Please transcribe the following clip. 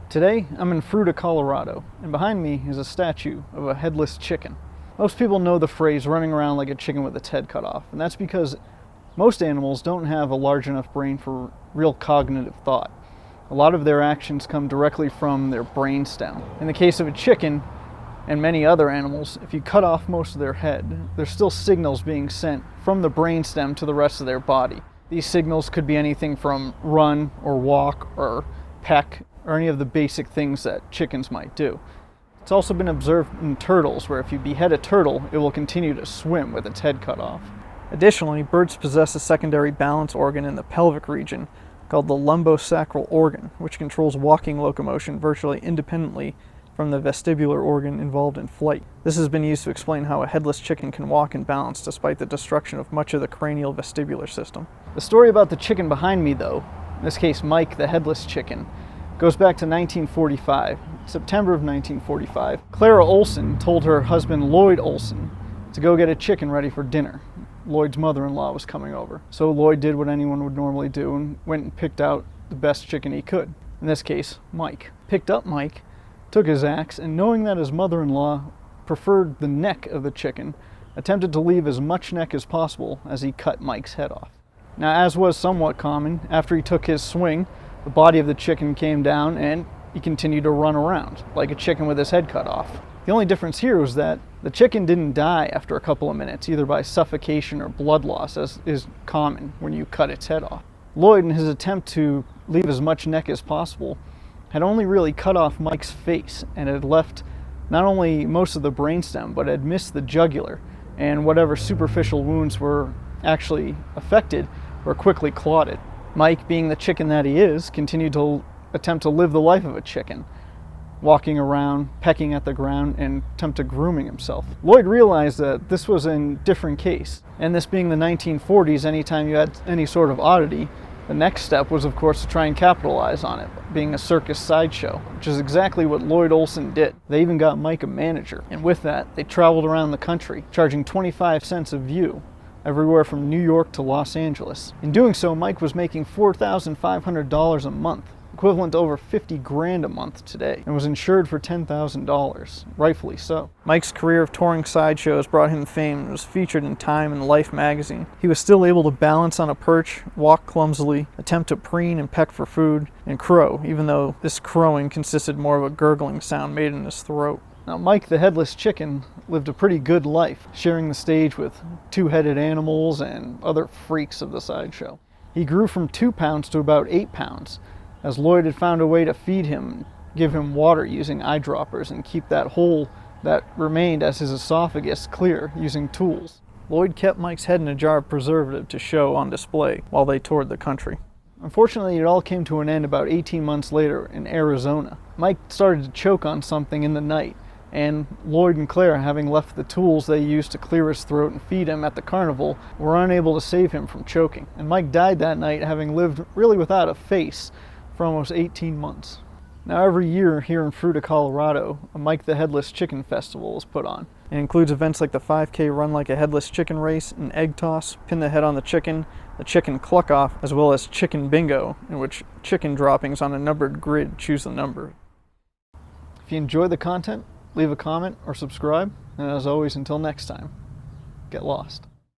Today, I'm in Fruita, Colorado, and behind me is a statue of a headless chicken. Most people know the phrase running around like a chicken with its head cut off, and that's because most animals don't have a large enough brain for real cognitive thought. A lot of their actions come directly from their brainstem. In the case of a chicken and many other animals, if you cut off most of their head, there's still signals being sent from the brainstem to the rest of their body. These signals could be anything from run or walk or peck, or any of the basic things that chickens might do. It's also been observed in turtles, where if you behead a turtle, it will continue to swim with its head cut off. Additionally, birds possess a secondary balance organ in the pelvic region called the lumbosacral organ, which controls walking locomotion virtually independently from the vestibular organ involved in flight. This has been used to explain how a headless chicken can walk in balance despite the destruction of much of the cranial vestibular system. The story about the chicken behind me, though, in this case Mike the headless chicken, goes back to 1945, September of 1945. Clara Olson told her husband Lloyd Olson to go get a chicken ready for dinner. Lloyd's mother-in-law was coming over. So Lloyd did what anyone would normally do and went and picked out the best chicken he could. In this case, Mike. Picked up Mike, took his axe, and knowing that his mother-in-law preferred the neck of the chicken, attempted to leave as much neck as possible as he cut Mike's head off. Now, as was somewhat common, after he took his swing, the body of the chicken came down and he continued to run around like a chicken with his head cut off. The only difference here was that the chicken didn't die after a couple of minutes, either by suffocation or blood loss, as is common when you cut its head off. Lloyd, in his attempt to leave as much neck as possible, had only really cut off Mike's face and had left not only most of the brainstem, but had missed the jugular, and whatever superficial wounds were actually affected were quickly clotted. Mike, being the chicken that he is, continued to attempt to live the life of a chicken, walking around, pecking at the ground, and attempt to grooming himself. Lloyd realized that this was a different case, and this being the 1940s, anytime you had any sort of oddity, the next step was, of course, to try and capitalize on it, being a circus sideshow, which is exactly what Lloyd Olson did. They even got Mike a manager, and with that, they traveled around the country, charging 25 cents a view, everywhere from New York to Los Angeles. In doing so, Mike was making $4,500 a month, equivalent to over 50 grand a month today, and was insured for $10,000, rightfully so. Mike's career of touring sideshows brought him fame and was featured in Time and Life magazine. He was still able to balance on a perch, walk clumsily, attempt to preen and peck for food, and crow, even though this crowing consisted more of a gurgling sound made in his throat. Now, Mike the headless chicken lived a pretty good life, sharing the stage with two-headed animals and other freaks of the sideshow. He grew from 2 pounds to about 8 pounds, as Lloyd had found a way to feed him, give him water using eyedroppers, and keep that hole that remained as his esophagus clear using tools. Lloyd kept Mike's head in a jar of preservative to show on display while they toured the country. Unfortunately, it all came to an end about 18 months later in Arizona. Mike started to choke on something in the night, and Lloyd and Clara, having left the tools they used to clear his throat and feed him at the carnival, were unable to save him from choking. And Mike died that night, having lived really without a face for almost 18 months. Now, every year here in Fruita, Colorado, a Mike the Headless Chicken Festival is put on. It includes events like the 5K Run Like a Headless Chicken race, an egg toss, pin the head on the chicken cluck off, as well as chicken bingo, in which chicken droppings on a numbered grid choose the number. If you enjoy the content, leave a comment or subscribe, and as always, until next time, get lost.